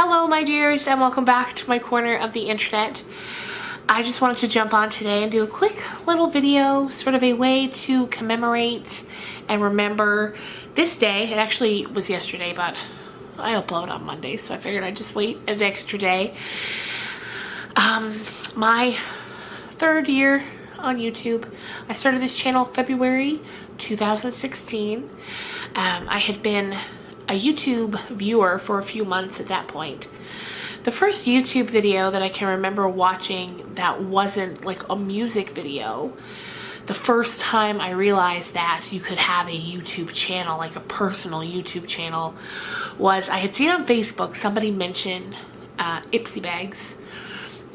Hello my dears, and welcome back to my corner of the internet. I just wanted to jump on today and do a quick little video, sort of a way to commemorate and remember this day. It actually was yesterday, but I upload on Monday, so I figured I'd just wait an extra day. My third year on YouTube. I started this channel February 2016. I had been a YouTube viewer for a few months at that point. The first YouTube video that I can remember watching that wasn't like a music video, the first time I realized that you could have a YouTube channel, like a personal YouTube channel, was I had seen on Facebook somebody mention Ipsy bags,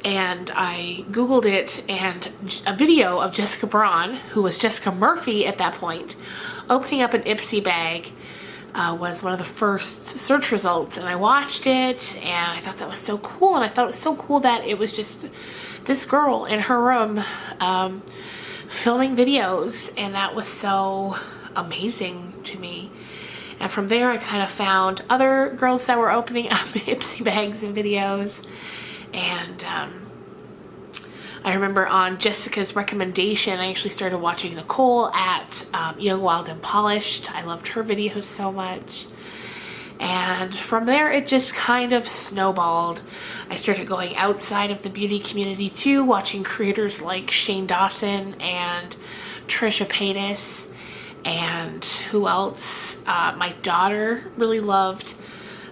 and I googled it, and a video of Jessica Braun, who was Jessica Murphy at that point, opening up an Ipsy bag was one of the first search results, and I watched it and I thought that was so cool. And I thought it was so cool that it was just this girl in her room filming videos, and that was so amazing to me. And from there I kind of found other girls that were opening up Ipsy bags and videos, and I remember on Jessica's recommendation, I actually started watching Nicole at Young, Wild, and Polished. I loved her videos so much. And from there, it just kind of snowballed. I started going outside of the beauty community too, watching creators like Shane Dawson and Trisha Paytas, and who else? My daughter really loved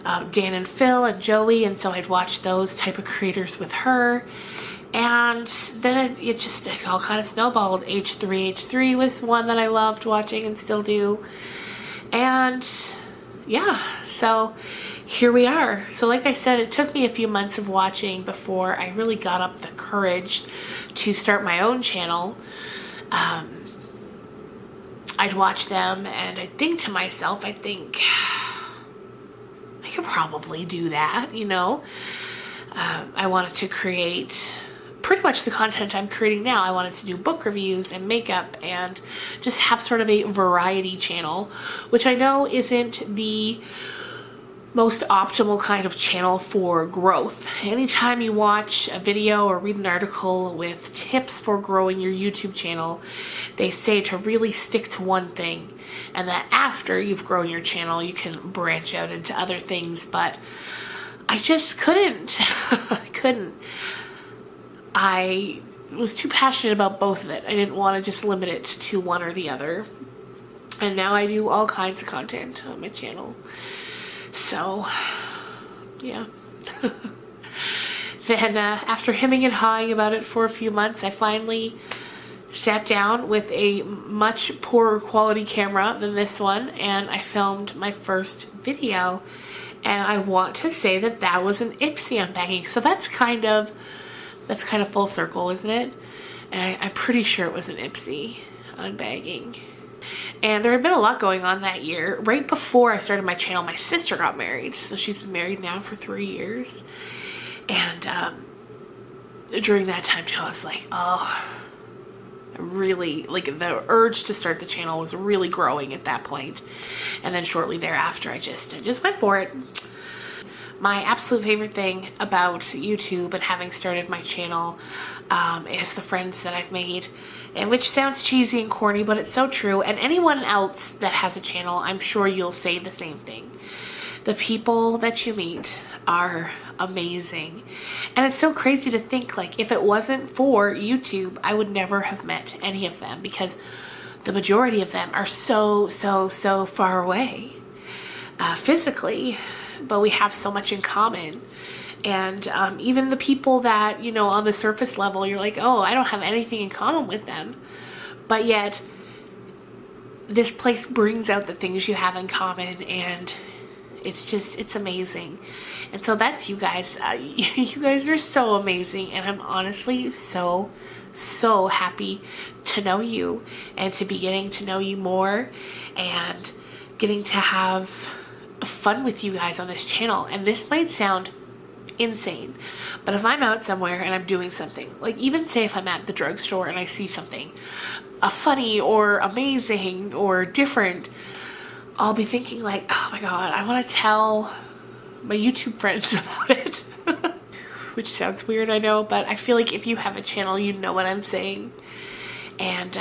Dan and Phil and Joey, and so I'd watch those type of creators with her. And then it just all kind of snowballed. H3 was one that I loved watching and still do. And yeah, so here we are. So like I said, it took me a few months of watching before I really got up the courage to start my own channel. I'd watch them and I'd think to myself, I think I could probably do that, you know. I wanted to create pretty much the content I'm creating now. I wanted to do book reviews and makeup and just have sort of a variety channel, which I know isn't the most optimal kind of channel for growth. Anytime you watch a video or read an article with tips for growing your YouTube channel, they say to really stick to one thing, and that after you've grown your channel, you can branch out into other things. But I just couldn't. I couldn't. I was too passionate about both of it. I didn't want to just limit it to one or the other. And now I do all kinds of content on my channel. So, yeah. Then after hemming and hawing about it for a few months, I finally sat down with a much poorer quality camera than this one, and I filmed my first video. And I want to say that that was an Ipsy unbagging. So that's kind of full circle, isn't it? And I'm pretty sure it was an Ipsy unbagging. And there had been a lot going on that year. Right before I started my channel, my sister got married. So she's been married now for 3 years. And during that time too, I was like, oh, really, like the urge to start the channel was really growing at that point. And then shortly thereafter, I just went for it. My absolute favorite thing about YouTube and having started my channel is the friends that I've made, and which sounds cheesy and corny, but it's so true. And anyone else that has a channel, I'm sure you'll say the same thing. The people that you meet are amazing. And it's so crazy to think, like, if it wasn't for YouTube, I would never have met any of them, because the majority of them are so far away physically, but we have so much in common. And even the people that, you know, on the surface level, you're like, oh, I don't have anything in common with them, but yet this place brings out the things you have in common, and it's amazing. And so that's you guys. You guys are so amazing, and I'm honestly so happy to know you and to be getting to know you more and getting to have fun with you guys on this channel. And this might sound insane, but if I'm out somewhere and I'm doing something, like even say if I'm at the drugstore and I see something funny or amazing or different, I'll be thinking like, oh my god, I want to tell my YouTube friends about it. Which sounds weird, I know, but I feel like if you have a channel, you know what I'm saying. And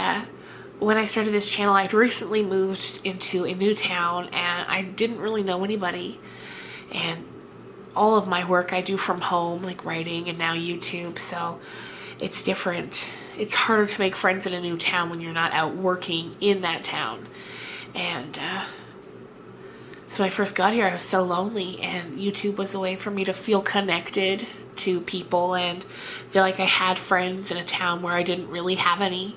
when I started this channel, I'd recently moved into a new town and I didn't really know anybody. And all of my work I do from home, like writing and now YouTube, so it's different. It's harder to make friends in a new town when you're not out working in that town. And so when I first got here, I was so lonely, and YouTube was a way for me to feel connected to people and feel like I had friends in a town where I didn't really have any.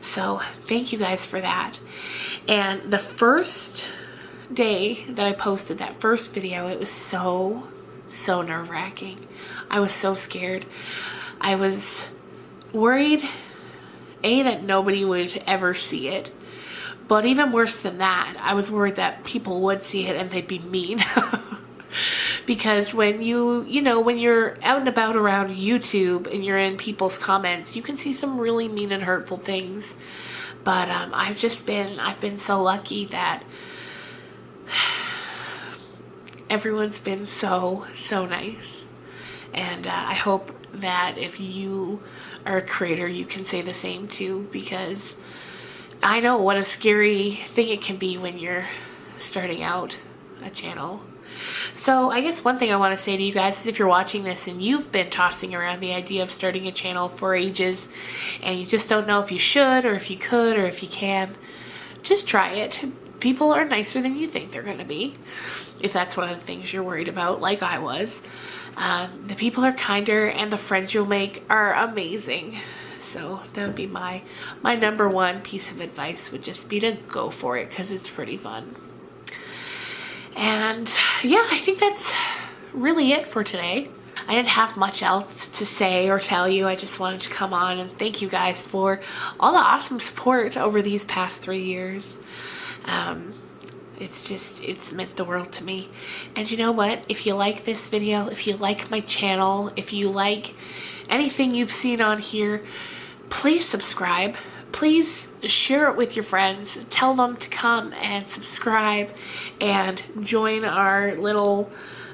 So thank you guys for that. And the first day that I posted that first video, it was so nerve-wracking. I was so scared. I was worried, that nobody would ever see it. But even worse than that, I was worried that people would see it and they'd be mean. Because when when you're out and about around YouTube and you're in people's comments, you can see some really mean and hurtful things. But I've been so lucky that everyone's been so nice. And I hope that if you are a creator, you can say the same too, because I know what a scary thing it can be when you're starting out a channel. So I guess one thing I want to say to you guys is, if you're watching this and you've been tossing around the idea of starting a channel for ages and you just don't know if you should or if you could or if you can, just try it. People are nicer than you think they're going to be, if that's one of the things you're worried about, like I was. The people are kinder and the friends you'll make are amazing. So that would be my number one piece of advice, would just be to go for it, because it's pretty fun. And yeah, I think that's really it for today. I didn't have much else to say or tell you. I just wanted to come on and thank you guys for all the awesome support over these past 3 years. It's meant the world to me. And you know what? If you like this video, if you like my channel, if you like anything you've seen on here, please subscribe. Please share it with your friends. Tell them to come and subscribe and join our little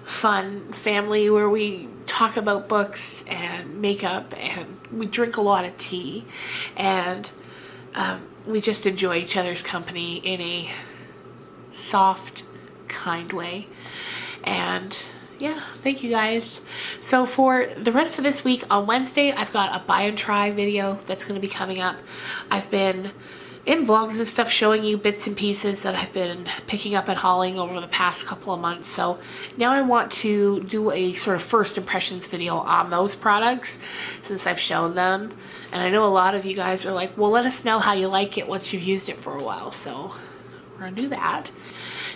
fun family where we talk about books and makeup, and we drink a lot of tea, and we just enjoy each other's company in a soft, kind way. And yeah, thank you guys. So for the rest of this week, on Wednesday, I've got a buy and try video that's going to be coming up. I've been in vlogs and stuff showing you bits and pieces that I've been picking up and hauling over the past couple of months. So now I want to do a sort of first impressions video on those products since I've shown them. And I know a lot of you guys are like, well, let us know how you like it once you've used it for a while. So we're going to do that.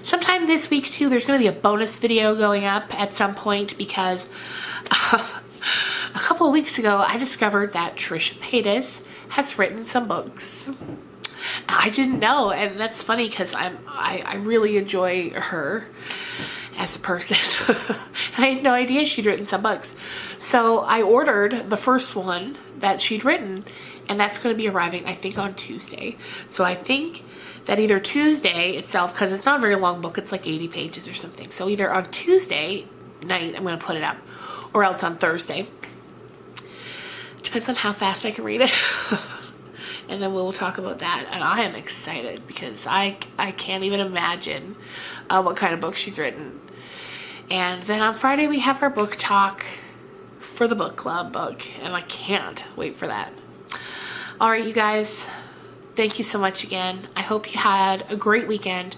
Sometime this week too, there's going to be a bonus video going up at some point, because a couple of weeks ago I discovered that Trisha Paytas has written some books. I didn't know, and that's funny because I really enjoy her as a person. I had no idea she'd written some books. So I ordered the first one that she'd written, and that's going to be arriving, I think, on Tuesday. So I think that either Tuesday itself, because it's not a very long book, it's like 80 pages or something. So either on Tuesday night I'm going to put it up, or else on Thursday. Depends on how fast I can read it. And then we'll talk about that. And I am excited because I can't even imagine what kind of book she's written. And then on Friday we have our book talk for the book club book, and I can't wait for that. All right, you guys, thank you so much again. I hope you had a great weekend,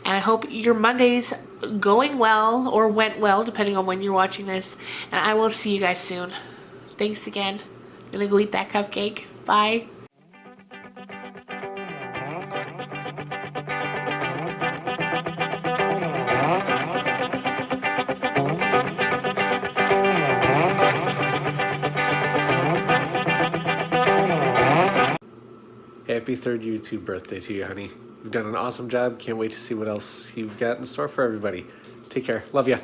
and I hope your Monday's going well, or went well, depending on when you're watching this. And I will see you guys soon. Thanks again. I'm gonna go eat that cupcake. Bye. Happy 3rd YouTube birthday to you, honey. You've done an awesome job. Can't wait to see what else you've got in store for everybody. Take care. Love ya.